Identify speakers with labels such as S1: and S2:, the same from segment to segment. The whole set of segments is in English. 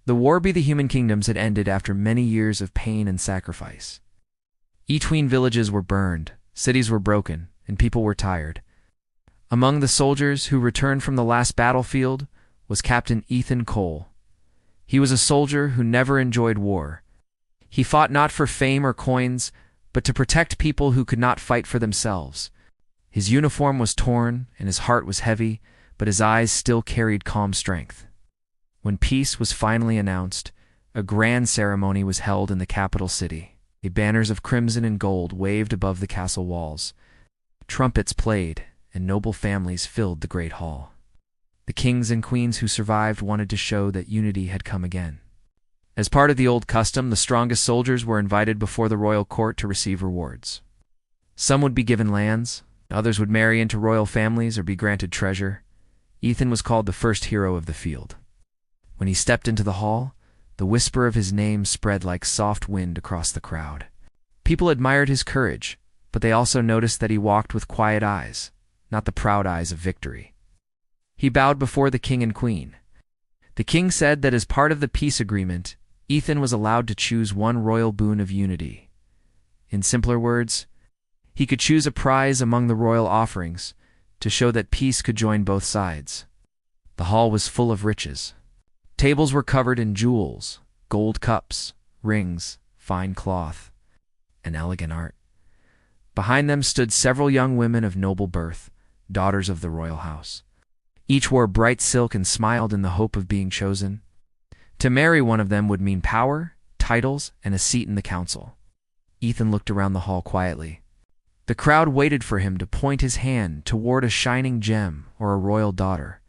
S1: The war between the human kingdoms had ended after many years of pain and sacrifice. Between villages were burned, cities were broken, and people were tired. Among the soldiers who returned from the last battlefield was Captain Ethan Cole. He was a soldier who never enjoyed war. He fought not for fame or coins, but to protect people who could not fight for themselves. His uniform was torn, and his heart was heavy, but his eyes still carried calm strength. When peace was finally announced, a grand ceremony was held in the capital city. Banners of crimson and gold waved above the castle walls. Trumpets played, and noble families filled the great hall. The kings and queens who survived wanted to show that unity had come again. As part of the old custom, the strongest soldiers were invited before the royal court to receive rewards. Some would be given lands, others would marry into royal families or be granted treasure. Ethan was called the first hero of the field. When he stepped into the hall, the whisper of his name spread like soft wind across the crowd. People admired his courage, but they also noticed that he walked with quiet eyes, not the proud eyes of victory. He bowed before the king and queen. The king said that as part of the peace agreement, Ethan was allowed to choose one royal boon of unity. In simpler words, he could choose a prize among the royal offerings to show that peace could join both sides. The hall was full of riches. Tables were covered in jewels, gold cups, rings, fine cloth, and elegant art. Behind them stood several young women of noble birth, daughters of the royal house. Each wore bright silk and smiled in the hope of being chosen. To marry one of them would mean power, titles, and a seat in the council. Ethan looked around the hall quietly. The crowd waited for him to point his hand toward a shining gem or a royal daughter,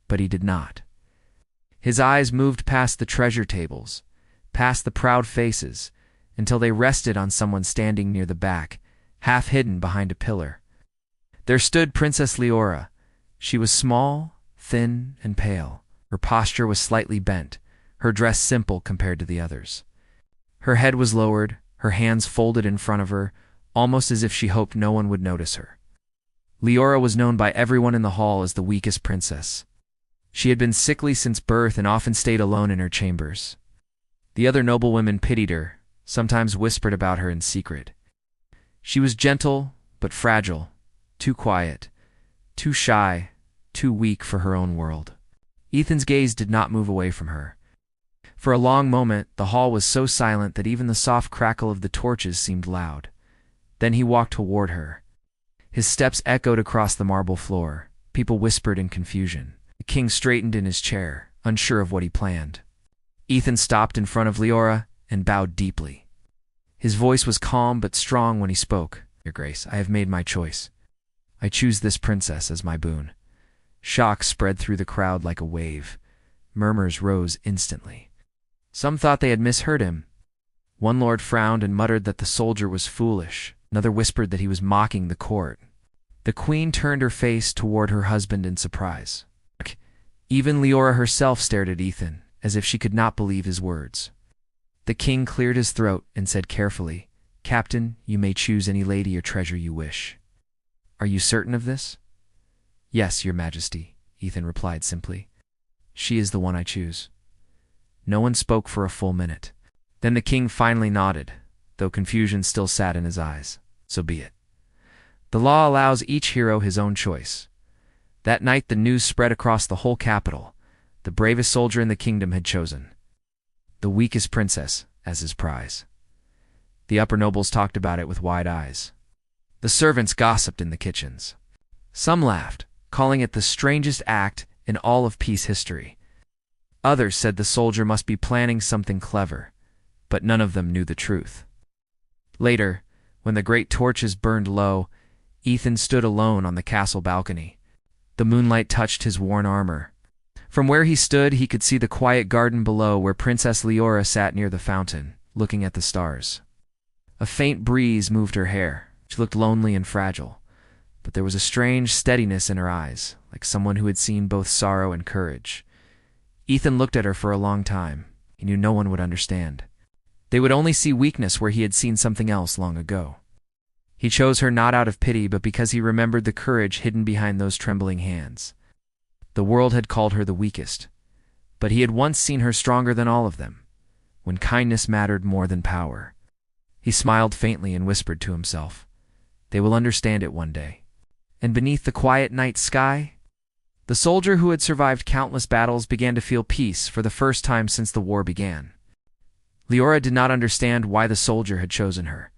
S1: but he did not. His eyes moved past the treasure tables, past the proud faces, until they rested on someone standing near the back, half hidden behind a pillar. There stood Princess Leora. She was small, thin, and pale. Her posture was slightly bent, her dress simple compared to the others. Her head was lowered, her hands folded in front of her, almost as if she hoped no one would notice her. Leora was known by everyone in the hall as the weakest princess. She had been sickly since birth and often stayed alone in her chambers. The other noblewomen pitied her, sometimes whispered about her in secret. She was gentle, but fragile, too quiet, too shy, too weak for her own world. Ethan's gaze did not move away from her. For a long moment, the hall was so silent that even the soft crackle of the torches seemed loud. Then he walked toward her. His steps echoed across the marble floor. People whispered in confusion. The king straightened in his chair, unsure of what he planned. Ethan stopped in front of Leora and bowed deeply. His voice was calm but strong when he spoke. Your Grace, I have made my choice. I choose this princess as my boon. Shock spread through the crowd like a wave. Murmurs rose instantly. Some thought they had misheard him. One lord frowned and muttered that the soldier was foolish. Another whispered that he was mocking the court. The queen turned her face toward her husband in surprise. Even Leora herself stared at Ethan, as if she could not believe his words. The king cleared his throat and said carefully, Captain, you may choose any lady or treasure you wish. Are you certain of this? Yes, your majesty, Ethan replied simply. She is the one I choose. No one spoke for a full minute. Then the king finally nodded, though confusion still sat in his eyes. So be it. The law allows each hero his own choice. That night the news spread across the whole capital. The bravest soldier in the kingdom had chosen the weakest princess as his prize. The upper nobles talked about it with wide eyes. The servants gossiped in the kitchens. Some laughed, calling it the strangest act in all of peace history. Others said the soldier must be planning something clever, but none of them knew the truth. Later, when the great torches burned low, Ethan stood alone on the castle balcony. The moonlight touched his worn armor. From where he stood, he could see the quiet garden below where Princess Leora sat near the fountain, looking at the stars. A faint breeze moved her hair. She looked lonely and fragile, but there was a strange steadiness in her eyes, like someone who had seen both sorrow and courage. Ethan looked at her for a long time. He knew no one would understand. They would only see weakness where he had seen something else long ago. He chose her not out of pity, but because he remembered the courage hidden behind those trembling hands. The world had called her the weakest, but he had once seen her stronger than all of them, when kindness mattered more than power. He smiled faintly and whispered to himself, "They will understand it one day." And beneath the quiet night sky, the soldier who had survived countless battles began to feel peace for the first time since the war began. Leora did not understand why the soldier had chosen her.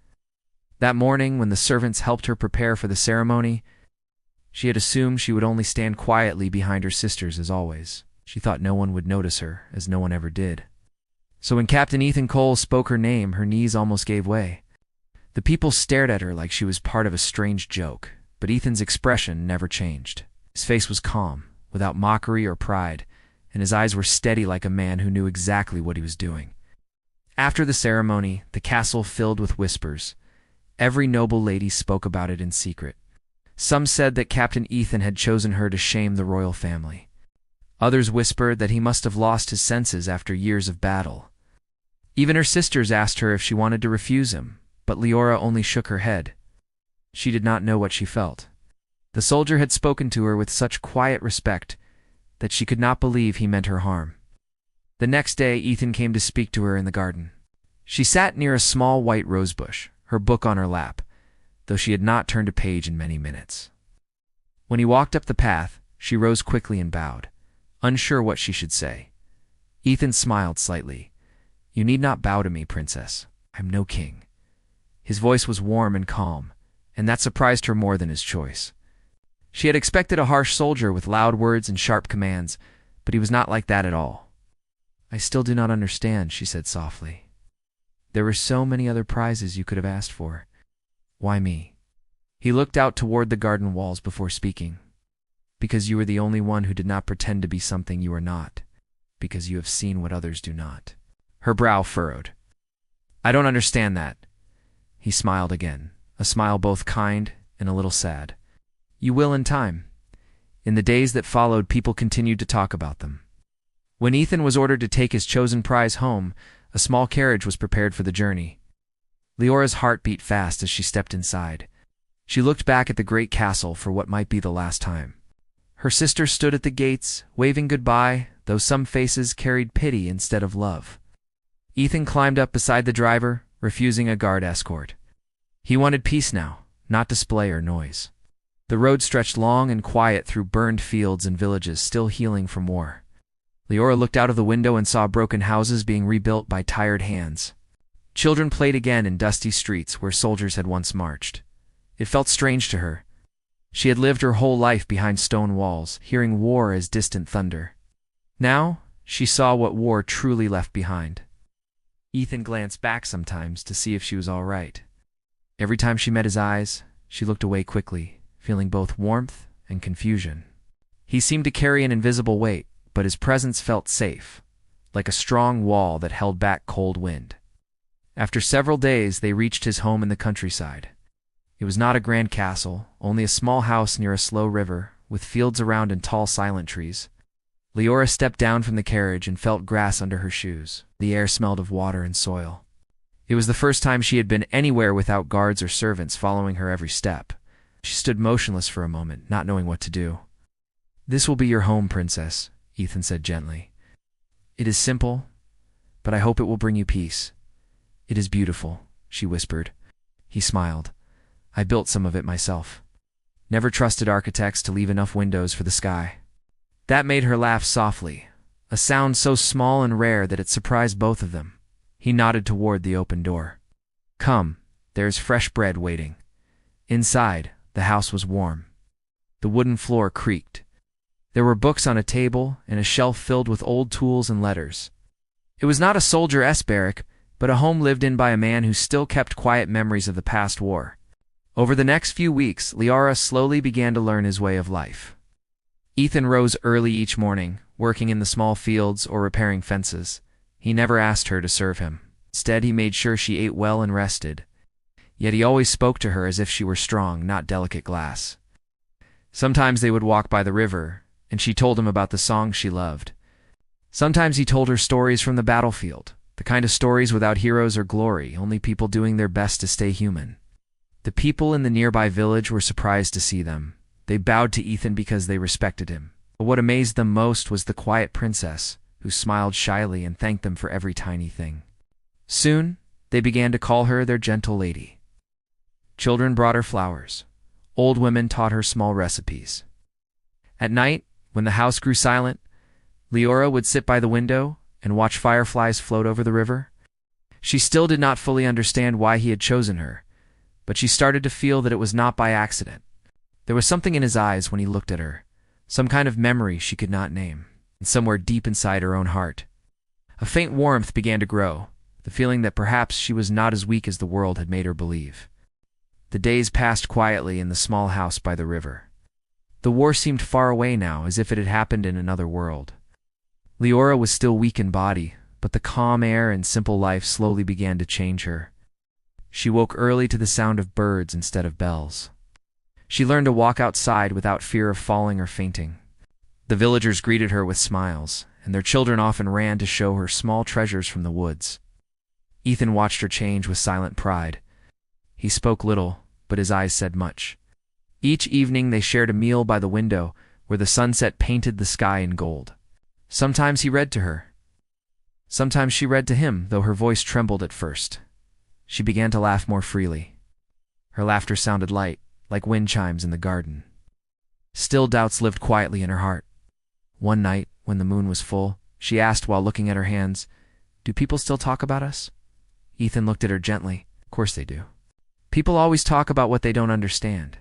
S1: That morning, when the servants helped her prepare for the ceremony, she had assumed she would only stand quietly behind her sisters as always. She thought no one would notice her, as no one ever did. So when Captain Ethan Cole spoke her name, her knees almost gave way. The people stared at her like she was part of a strange joke, but Ethan's expression never changed. His face was calm, without mockery or pride, and his eyes were steady like a man who knew exactly what he was doing. After the ceremony, the castle filled with whispers. Every noble lady spoke about it in secret. Some said that Captain Ethan had chosen her to shame the royal family. Others whispered that he must have lost his senses after years of battle. Even her sisters asked her if she wanted to refuse him, but Leora only shook her head. She did not know what she felt. The soldier had spoken to her with such quiet respect that she could not believe he meant her harm. The next day, Ethan came to speak to her in the garden. She sat near a small white rosebush, her book on her lap, though she had not turned a page in many minutes. When he walked up the path, she rose quickly and bowed, unsure what she should say. Ethan smiled slightly. "You need not bow to me, princess. I'm no king." His voice was warm and calm, and that surprised her more than his choice. She had expected a harsh soldier with loud words and sharp commands, but he was not like that at all. "I still do not understand," she said softly. "There were so many other prizes you could have asked for. Why me?" He looked out toward the garden walls before speaking. "Because you were the only one who did not pretend to be something you are not. Because you have seen what others do not." Her brow furrowed. "I don't understand that." He smiled again, a smile both kind and a little sad. "You will in time." In the days that followed, people continued to talk about them. When Ethan was ordered to take his chosen prize home, a small carriage was prepared for the journey. Leora's heart beat fast as she stepped inside. She looked back at the great castle for what might be the last time. Her sister stood at the gates, waving goodbye, though some faces carried pity instead of love. Ethan climbed up beside the driver, refusing a guard escort. He wanted peace now, not display or noise. The road stretched long and quiet through burned fields and villages still healing from war. Leora looked out of the window and saw broken houses being rebuilt by tired hands. Children played again in dusty streets where soldiers had once marched. It felt strange to her. She had lived her whole life behind stone walls, hearing war as distant thunder. Now, she saw what war truly left behind. Ethan glanced back sometimes to see if she was all right. Every time she met his eyes, she looked away quickly, feeling both warmth and confusion. He seemed to carry an invisible weight, but his presence felt safe, like a strong wall that held back cold wind. After several days, they reached his home in the countryside. It was not a grand castle, only a small house near a slow river, with fields around and tall silent trees. Leora stepped down from the carriage and felt grass under her shoes. The air smelled of water and soil. It was the first time she had been anywhere without guards or servants following her every step. She stood motionless for a moment, not knowing what to do. "This will be your home, princess," Ethan said gently. "It is simple, but I hope it will bring you peace." "It is beautiful," she whispered. He smiled. "I built some of it myself. Never trusted architects to leave enough windows for the sky." That made her laugh softly, a sound so small and rare that it surprised both of them. He nodded toward the open door. "Come, there's fresh bread waiting." Inside, the house was warm. The wooden floor creaked. There were books on a table and a shelf filled with old tools and letters. It was not a soldier-esque barrack, but a home lived in by a man who still kept quiet memories of the past war. Over the next few weeks, Leora slowly began to learn his way of life. Ethan rose early each morning, working in the small fields or repairing fences. He never asked her to serve him. Instead, he made sure she ate well and rested. Yet he always spoke to her as if she were strong, not delicate glass. Sometimes they would walk by the river, and she told him about the songs she loved. Sometimes he told her stories from the battlefield, the kind of stories without heroes or glory, only people doing their best to stay human. The people in the nearby village were surprised to see them. They bowed to Ethan because they respected him. But what amazed them most was the quiet princess, who who smiled shyly and thanked them for every tiny thing. Soon, they began to call her their gentle lady. Children brought her flowers. Old women taught her small recipes. At night, when the house grew silent, Leora would sit by the window and watch fireflies float over the river. She still did not fully understand why he had chosen her, but she started to feel that it was not by accident. There was something in his eyes when he looked at her, some kind of memory she could not name, and somewhere deep inside her own heart. A faint warmth began to grow, the feeling that perhaps she was not as weak as the world had made her believe. The days passed quietly in the small house by the river. The war seemed far away now, as if it had happened in another world. Leora was still weak in body, but the calm air and simple life slowly began to change her. She woke early to the sound of birds instead of bells. She learned to walk outside without fear of falling or fainting. The villagers greeted her with smiles, and their children often ran to show her small treasures from the woods. Ethan watched her change with silent pride. He spoke little, but his eyes said much. Each evening they shared a meal by the window, where the sunset painted the sky in gold. Sometimes he read to her. Sometimes she read to him, though her voice trembled at first. She began to laugh more freely. Her laughter sounded light, like wind chimes in the garden. Still doubts lived quietly in her heart. One night, when the moon was full, she asked while looking at her hands, "Do people still talk about us?" Ethan looked at her gently. "Of course they do. People always talk about what they don't understand."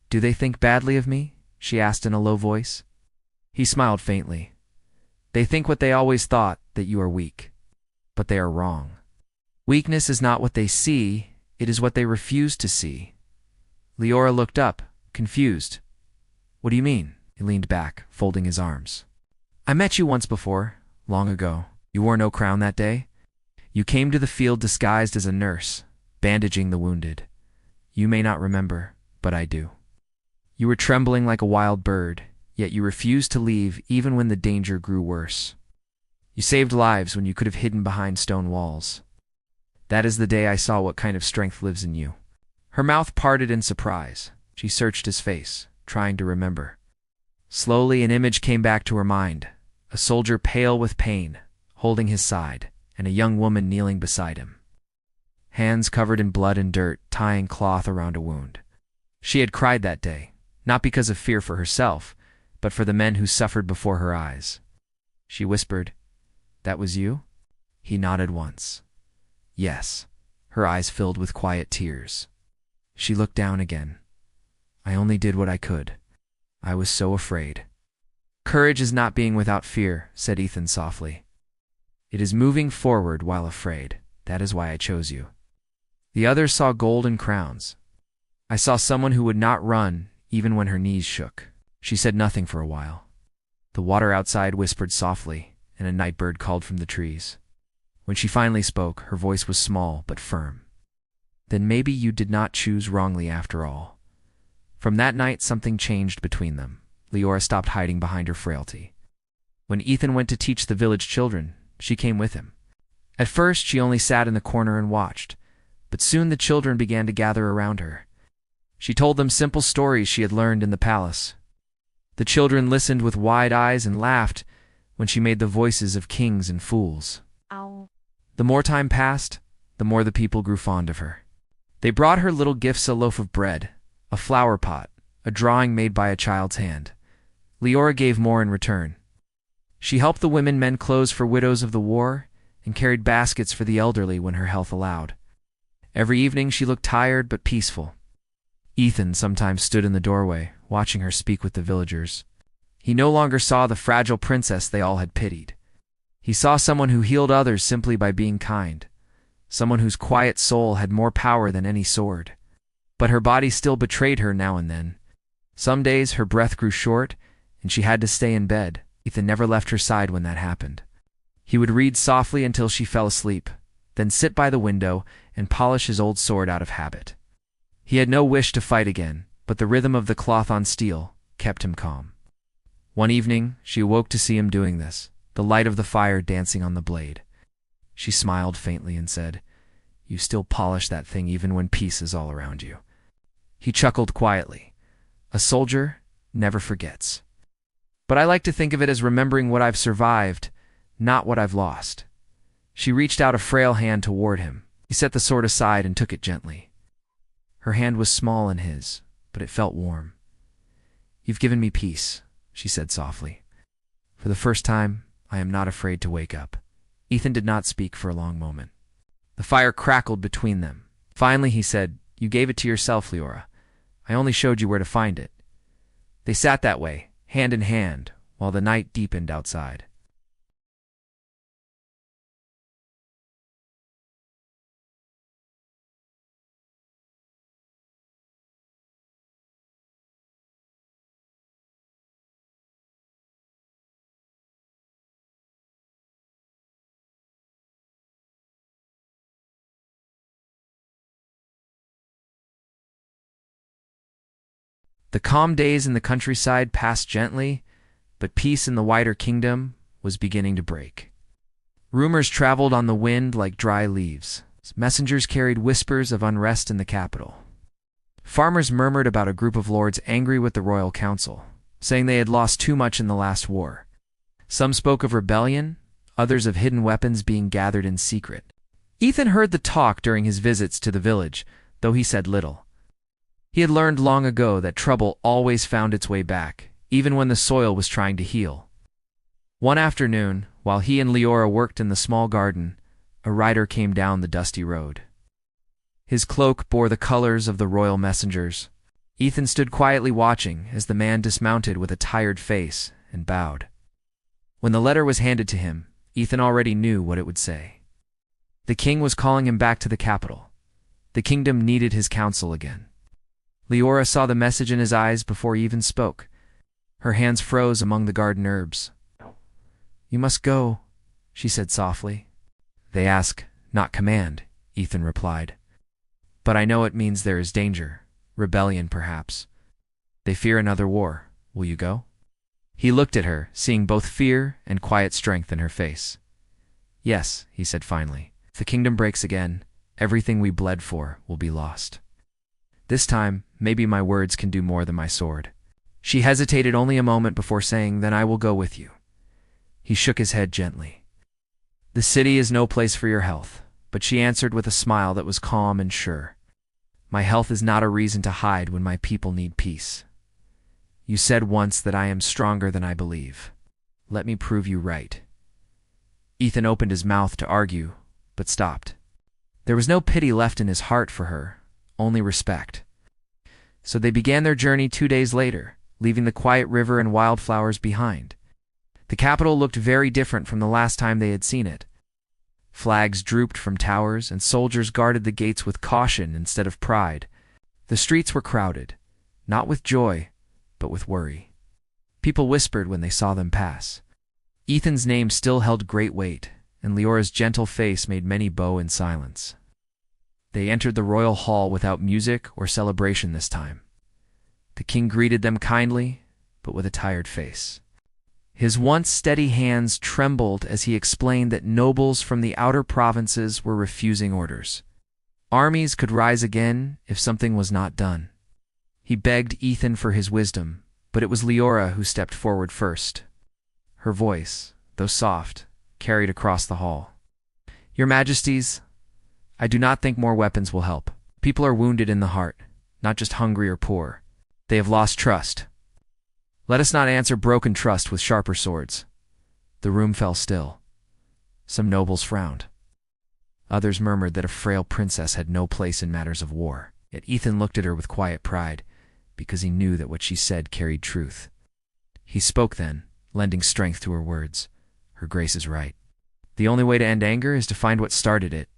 S1: "Do they think badly of me?" she asked in a low voice. He smiled faintly. "They think what they always thought, that you are weak. But they are wrong. Weakness is not what they see, it is what they refuse to see." Leora looked up, confused. "What do you mean?" He leaned back, folding his arms. "I met you once before, long ago. You wore no crown that day. You came to the field disguised as a nurse, bandaging the wounded. You may not remember, but I do. You were trembling like a wild bird, yet you refused to leave even when the danger grew worse. You saved lives when you could have hidden behind stone walls. That is the day I saw what kind of strength lives in you." Her mouth parted in surprise. She searched his face, trying to remember. Slowly an image came back to her mind, a soldier pale with pain, holding his side, and a young woman kneeling beside him. Hands covered in blood and dirt, tying cloth around a wound. She had cried that day, not because of fear for herself, but for the men who suffered before her eyes. She whispered, "That was you?" He nodded once. Yes. Her eyes filled with quiet tears. She looked down again. "I only did what I could. I was so afraid." "Courage is not being without fear," said Ethan softly. "It is moving forward while afraid. That is why I chose you." The others saw golden crowns. "I saw someone who would not run, even when her knees shook." She said nothing for a while. The water outside whispered softly, and a night bird called from the trees. When she finally spoke, her voice was small but firm. "Then maybe you did not choose wrongly after all." From that night, something changed between them. Leora stopped hiding behind her frailty. When Ethan went to teach the village children, she came with him. At first, she only sat in the corner and watched, but soon the children began to gather around her. She told them simple stories she had learned in the palace. The children listened with wide eyes and laughed when she made the voices of kings and fools.
S2: Ow.
S1: The more time passed, the more the people grew fond of her. They brought her little gifts: a loaf of bread, a flower pot, a drawing made by a child's hand. Leora gave more in return. She helped the women mend clothes for widows of the war and carried baskets for the elderly when her health allowed. Every evening she looked tired but peaceful. Ethan sometimes stood in the doorway, watching her speak with the villagers. He no longer saw the fragile princess they all had pitied. He saw someone who healed others simply by being kind, someone whose quiet soul had more power than any sword. But her body still betrayed her now and then. Some days her breath grew short, and she had to stay in bed. Ethan never left her side when that happened. He would read softly until she fell asleep, then sit by the window and polish his old sword out of habit. He had no wish to fight again, but the rhythm of the cloth on steel kept him calm. One evening, she awoke to see him doing this, the light of the fire dancing on the blade. She smiled faintly and said, "You still polish that thing even when peace is all around you." He chuckled quietly. "A soldier never forgets. But I like to think of it as remembering what I've survived, not what I've lost." She reached out a frail hand toward him. He set the sword aside and took it gently. Her hand was small in his, but it felt warm. "You've given me peace," she said softly. "For the first time, I am not afraid to wake up." Ethan did not speak for a long moment. The fire crackled between them. Finally, he said, "You gave it to yourself, Leora. I only showed you where to find it." They sat that way, hand in hand, while the night deepened outside. The calm days in the countryside passed gently, but peace in the wider kingdom was beginning to break. Rumors traveled on the wind like dry leaves. Messengers carried whispers of unrest in the capital. Farmers murmured about a group of lords angry with the royal council, saying they had lost too much in the last war. Some spoke of rebellion, others of hidden weapons being gathered in secret. Ethan heard the talk during his visits to the village, though he said little. He had learned long ago that trouble always found its way back, even when the soil was trying to heal. One afternoon, while he and Leora worked in the small garden, a rider came down the dusty road. His cloak bore the colors of the royal messengers. Ethan stood quietly watching as the man dismounted with a tired face and bowed. When the letter was handed to him, Ethan already knew what it would say. The king was calling him back to the capital. The kingdom needed his counsel again. Leora saw the message in his eyes before he even spoke. Her hands froze among the garden herbs. "You must go," she said softly. "They ask, not command," Ethan replied. "But I know it means there is danger, rebellion perhaps. They fear another war. Will you go?" He looked at her, seeing both fear and quiet strength in her face. "Yes," he said finally. "If the kingdom breaks again, everything we bled for will be lost. This time, maybe my words can do more than my sword." She hesitated only a moment before saying, "Then I will go with you." He shook his head gently. "The city is no place for your health," but she answered with a smile that was calm and sure. "My health is not a reason to hide when my people need peace. You said once that I am stronger than I believe. Let me prove you right." Ethan opened his mouth to argue, but stopped. There was no pity left in his heart for her, only respect. So they began their journey 2 days later, leaving the quiet river and wildflowers behind. The capital looked very different from the last time they had seen it. Flags drooped from towers, and soldiers guarded the gates with caution instead of pride. The streets were crowded, not with joy, but with worry. People whispered when they saw them pass. Ethan's name still held great weight, and Leora's gentle face made many bow in silence. They entered the royal hall without music or celebration this time. The king greeted them kindly, but with a tired face. His once steady hands trembled as he explained that nobles from the outer provinces were refusing orders. Armies could rise again if something was not done. He begged Ethan for his wisdom, but it was Leora who stepped forward first. Her voice, though soft, carried across the hall. "Your Majesties, I do not think more weapons will help. People are wounded in the heart, not just hungry or poor. They have lost trust. Let us not answer broken trust with sharper swords." The room fell still. Some nobles frowned. Others murmured that a frail princess had no place in matters of war. Yet Ethan looked at her with quiet pride, because he knew that what she said carried truth. He spoke then, lending strength to her words. "Her Grace is right. The only way to end anger is to find what started it.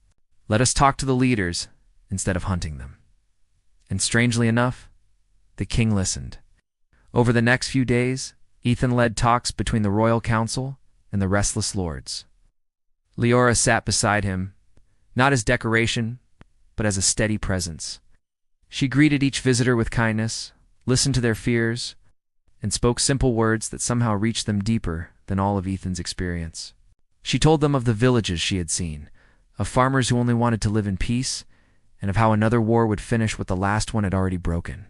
S1: Let us talk to the leaders instead of hunting them." And strangely enough, the king listened. Over the next few days, Ethan led talks between the royal council and the restless lords. Leora sat beside him, not as decoration, but as a steady presence. She greeted each visitor with kindness, listened to their fears, and spoke simple words that somehow reached them deeper than all of Ethan's experience. She told them of the villages she had seen, of farmers who only wanted to live in peace, and of how another war would finish what the last one had already broken.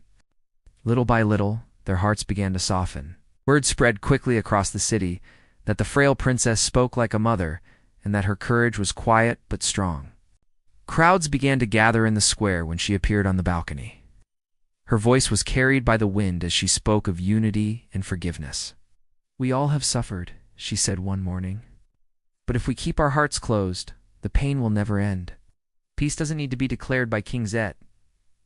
S1: Little by little, their hearts began to soften. Word spread quickly across the city that the frail princess spoke like a mother, and that her courage was quiet but strong. Crowds began to gather in the square when she appeared on the balcony. Her voice was carried by the wind as she spoke of unity and forgiveness. "We all have suffered," she said one morning. "But if we keep our hearts closed, the pain will never end. Peace doesn't need to be declared by King Zet. It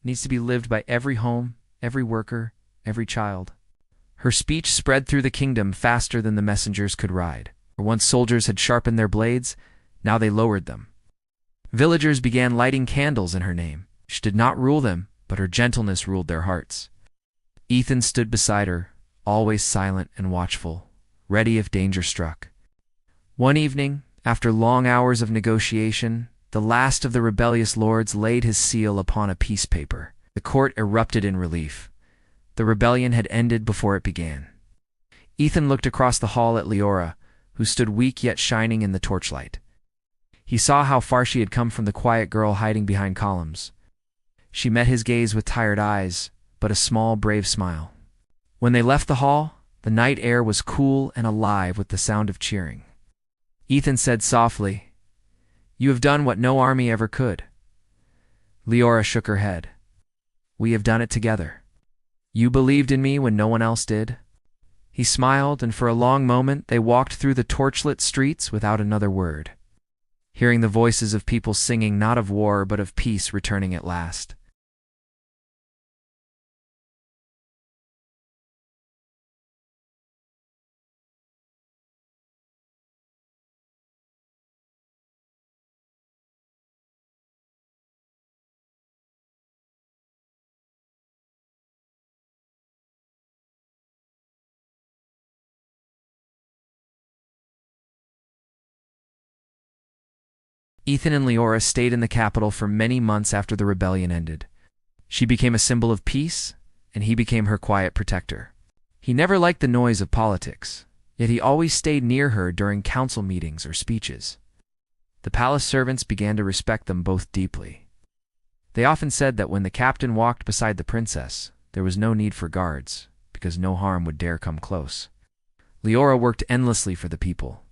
S1: needs to be lived by every home, every worker, every child." Her speech spread through the kingdom faster than the messengers could ride. Once soldiers had sharpened their blades, now they lowered them. Villagers began lighting candles in her name. She did not rule them, but her gentleness ruled their hearts. Ethan stood beside her, always silent and watchful, ready if danger struck. One evening, after long hours of negotiation, the last of the rebellious lords laid his seal upon a peace paper. The court erupted in relief. The rebellion had ended before it began. Ethan looked across the hall at Leora, who stood weak yet shining in the torchlight. He saw how far she had come from the quiet girl hiding behind columns. She met his gaze with tired eyes, but a small, brave smile. When they left the hall, the night air was cool and alive with the sound of cheering. Ethan said softly, "You have done what no army ever could." Leora shook her head. "We have done it together. You believed in me when no one else did." He smiled, and for a long moment they walked through the torchlit streets without another word, hearing the voices of people singing not of war but of peace returning at last. Ethan and Leora stayed in the capital for many months after the rebellion ended. She became a symbol of peace, and he became her quiet protector. He never liked the noise of politics, yet he always stayed near her during council meetings or speeches. The palace servants began to respect them both deeply. They often said that when the captain walked beside the princess, there was no need for guards, because no harm would dare come close. Leora worked endlessly for the people.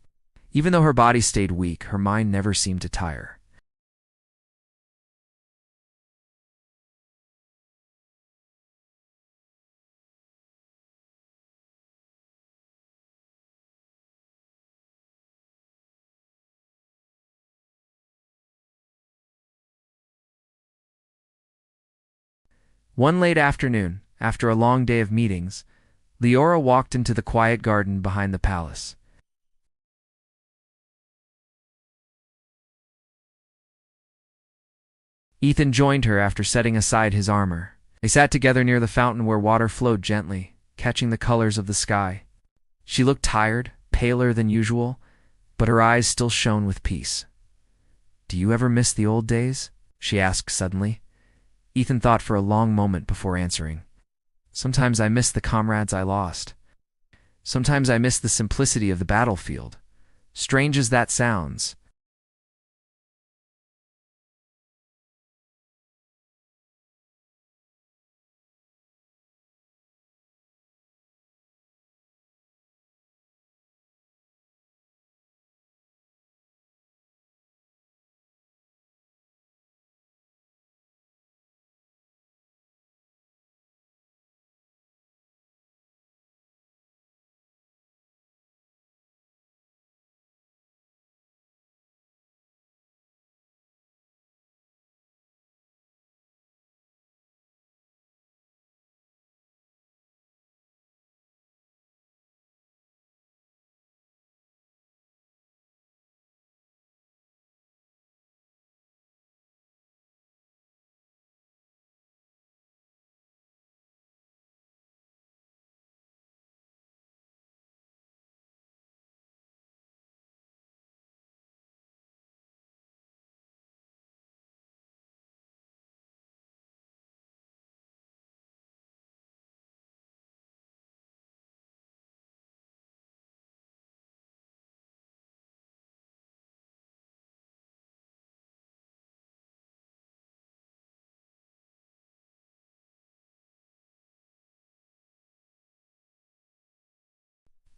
S1: Even though her body stayed weak, her mind never seemed to tire. One late afternoon, after a long day of meetings, Leora walked into the quiet garden behind the palace. Ethan joined her after setting aside his armor. They sat together near the fountain where water flowed gently, catching the colors of the sky. She looked tired, paler than usual, but her eyes still shone with peace. "Do you ever miss the old days?" she asked suddenly. Ethan thought for a long moment before answering. "Sometimes I miss the comrades I lost. Sometimes I miss the simplicity of the battlefield. Strange as that sounds."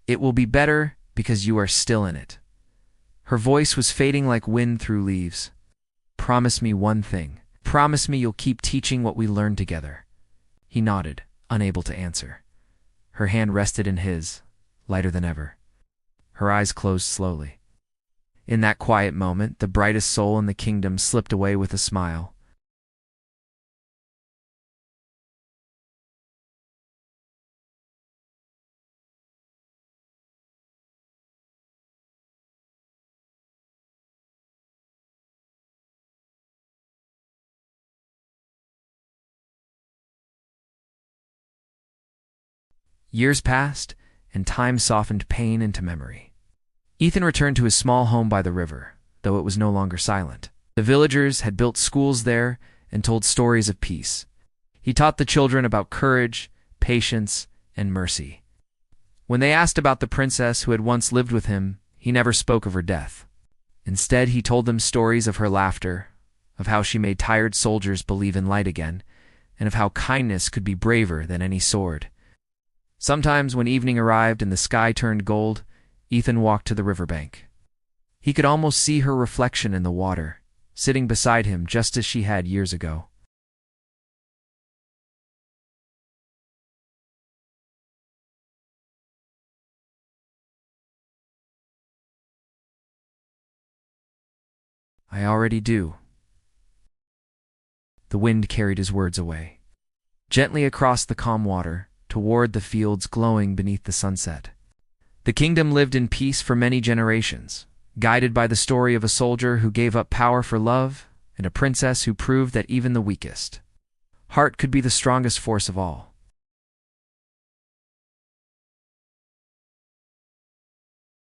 S1: "It will be better because you are still in it." Her voice was fading like wind through leaves. "Promise me one thing. Promise me you'll keep teaching what we learned together." He nodded, unable to answer. Her hand rested in his, lighter than ever. Her eyes closed slowly. In that quiet moment, the brightest soul in the kingdom slipped away with a smile. Years passed, and time softened pain into memory. Ethan returned to his small home by the river, though it was no longer silent. The villagers had built schools there and told stories of peace. He taught the children about courage, patience, and mercy. When they asked about the princess who had once lived with him, he never spoke of her death. Instead, he told them stories of her laughter, of how she made tired soldiers believe in light again, and of how kindness could be braver than any sword. Sometimes when evening arrived and the sky turned gold, Ethan walked to the riverbank. He could almost see her reflection in the water, sitting beside him just as she had years ago. "I already do." The wind carried his words away. Gently across the calm water, toward the fields glowing beneath the sunset. The kingdom lived in peace for many generations, guided by the story of a soldier who gave up power for love and a princess who proved that even the weakest heart could be the strongest force of all.